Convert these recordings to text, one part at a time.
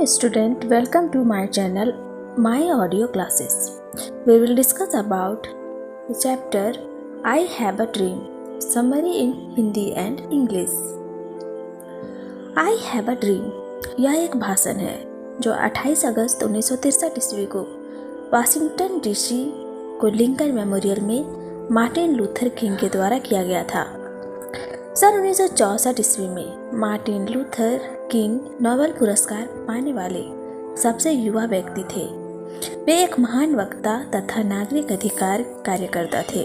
student, welcome to my channel, My Audio Classes. We will discuss about the chapter I Have a Dream, summary in Hindi and English. I Have a Dream यह एक भाषण है जो 28 अगस्त 1963 ईस्वी को Washington DC को Lincoln memorial में Martin Luther king के द्वारा किया गया था। सन 1964 ईस्वी में मार्टिन लूथर किंग नोबेल पुरस्कार पाने वाले सबसे युवा व्यक्ति थे। वे एक महान वक्ता तथा नागरिक अधिकार कार्यकर्ता थे।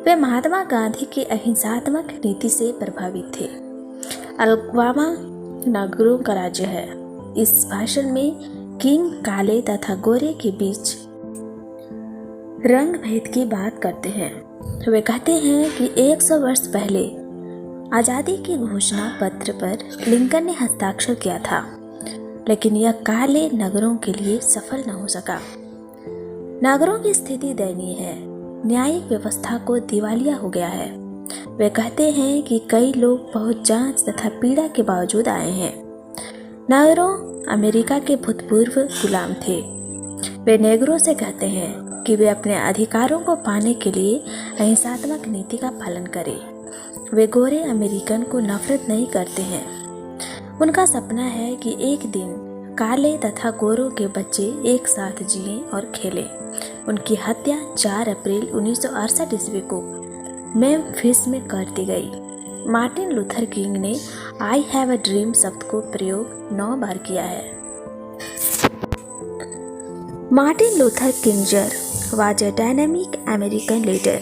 वे महात्मा गांधी की अहिंसात्मक नीति से प्रभावित थे। अलबामा नागरों का राज्य है। इस भाषण में किंग काले तथा गोरे के बीच रंग भेद की बात करते हैं। वे कहते हैं कि 100 वर्ष पहले आज़ादी की घोषणा पत्र पर लिंकन ने हस्ताक्षर किया था, लेकिन यह काले नगरों के लिए सफल न हो सका। नागरों की स्थिति दयनीय है। न्यायिक व्यवस्था को दिवालिया हो गया है। वे कहते हैं कि कई लोग बहुत जांच तथा पीड़ा के बावजूद आए हैं। नागरों अमेरिका के भूतपूर्व गुलाम थे। वे नेगरों से कहते हैं कि वे अपने अधिकारों को पाने के लिए अहिंसात्मक नीति का पालन करें। वे गोरे अमेरिकन को नफरत नहीं करते हैं। उनका सपना है कि एक दिन काले तथा गोरों के बच्चे एक साथ जिएं और खेलें। उनकी हत्या 4 अप्रैल 1968 ईस्वी को मेम्फिस में कर दी गई। मार्टिन लूथर किंग ने आई हैव अ ड्रीम शब्द को प्रयोग 9 बार किया है। मार्टिन लूथर किंग जर was a dynamic American leader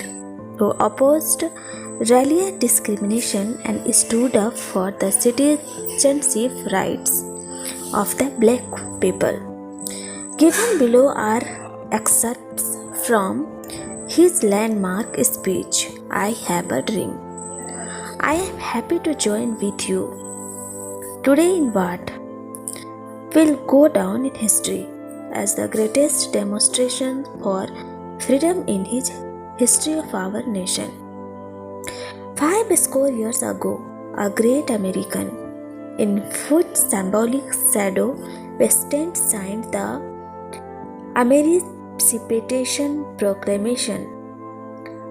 who opposed racial discrimination and stood up for the citizenship rights of the black people. Given below are excerpts from his landmark speech, I Have a Dream. I am happy to join with you today in what will go down in history as the greatest demonstration for freedom in his history of our nation. 50 years ago, a great American, in whose symbolic shadow President signed the Emancipation Proclamation.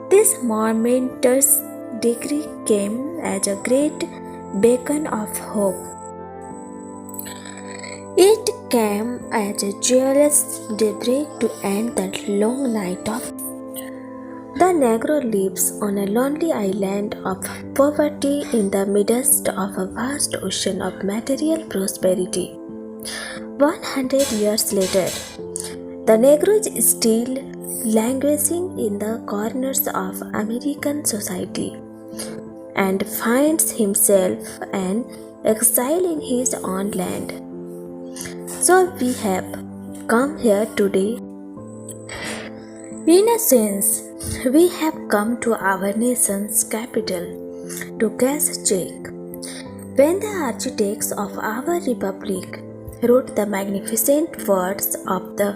This momentous decree came as a great beacon of hope. It came as a joyous daybreak to end the long night of the Negro lives on a lonely island of poverty in the midst of a vast ocean of material prosperity. 100 years later, the Negro is still languishing in the corners of American society and finds himself an exile in his own land. So we have come here today. In a sense, we have come to our nation's capital to cash a check. When the architects of our republic wrote the magnificent words of the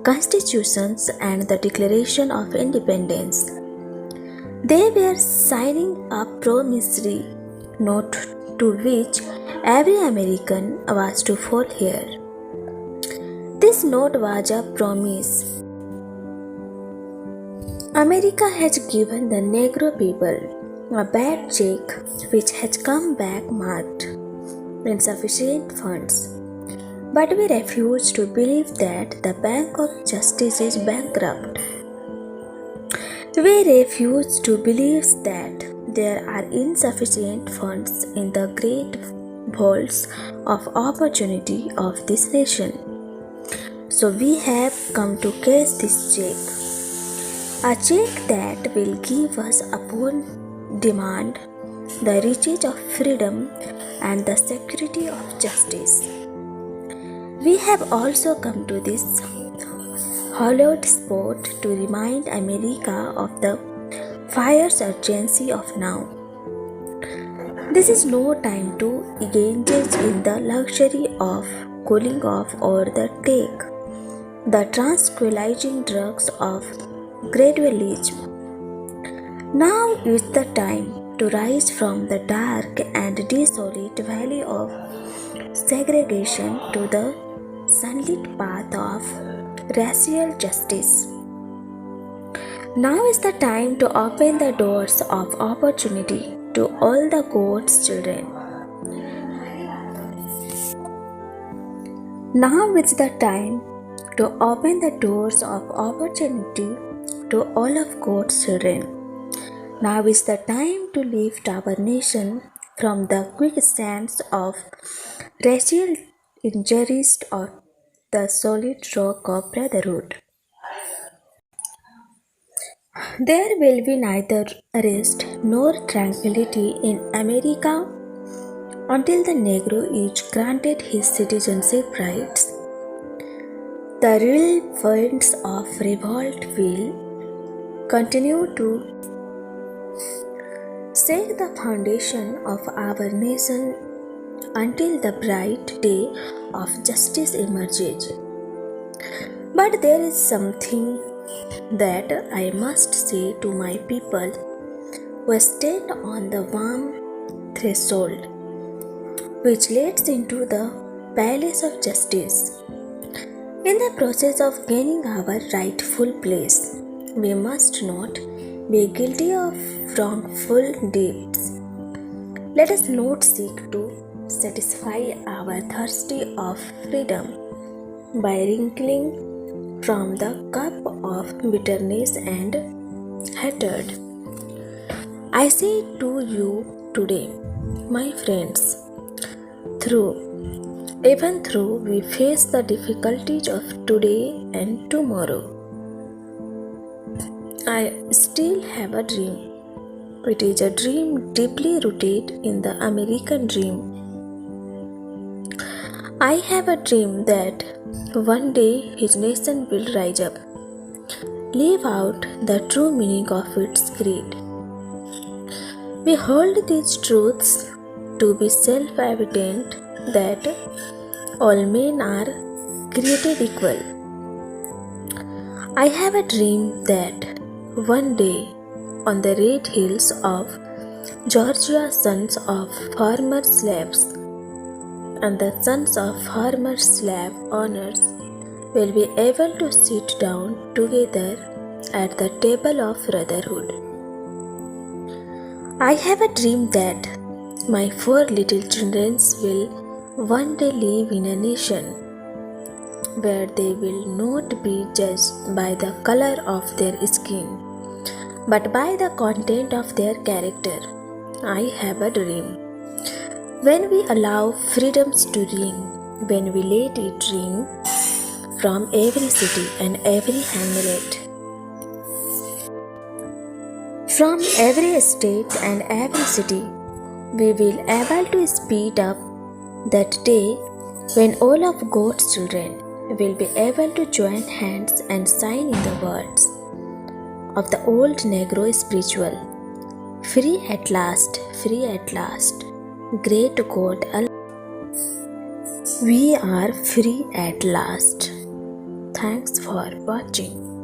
constitutions and the Declaration of Independence, they were signing a promissory note to which every American was to adhere. This note was a promise. America has given the Negro people a bad check which has come back marked insufficient funds. But we refuse to believe that the Bank of Justice is bankrupt. We refuse to believe that there are insufficient funds in the great vaults of opportunity of this nation. So we have come to cash this check. A check that will give us upon demand the riches of freedom and the security of justice. We have also come to this hallowed spot to remind America of the fire's urgency of now. This is no time to engage in the luxury of cooling off or the take the tranquilizing drugs of gradualism. Now is the time to rise from the dark and desolate valley of segregation to the sunlit path of racial justice. Now is the time to open the doors of opportunity to all the God's children. Now is the time to open the doors of opportunity to all of God's children. Now is the time to lift our nation from the quicksands of racial injuries or the solid rock of brotherhood. There will be neither rest nor tranquility in America until the Negro is granted his citizenship rights. The real winds of revolt will continue to shake the foundation of our nation until the bright day of justice emerges. But there is something that I must say to my people who stand on the warm threshold which leads into the palace of justice. In the process of gaining our rightful place, we must not be guilty of wrongful deeds. Let us not seek to satisfy our thirsty of freedom by wrinkling from the cup of bitterness and hatred. I say to you today, my friends, even though we face the difficulties of today and tomorrow, I still have a dream. It is a dream deeply rooted in the American dream. I have a dream that one day his nation will rise up, live out the true meaning of its creed. We hold these truths to be self-evident that all men are created equal. I have a dream that one day on the red hills of Georgia, sons of former slaves and the sons of former slave owners will be able to sit down together at the table of brotherhood. I have a dream that my 4 little children will one day live in a nation where they will not be judged by the color of their skin, but by the content of their character. I have a dream. When we allow freedoms to ring, when we let it ring from every city and every hamlet, from every state and every city, we will able to speed up that day when all of God's children will be able to join hands and sign in the words of the old Negro spiritual, free at last, great God, we are free at last. Thanks for watching.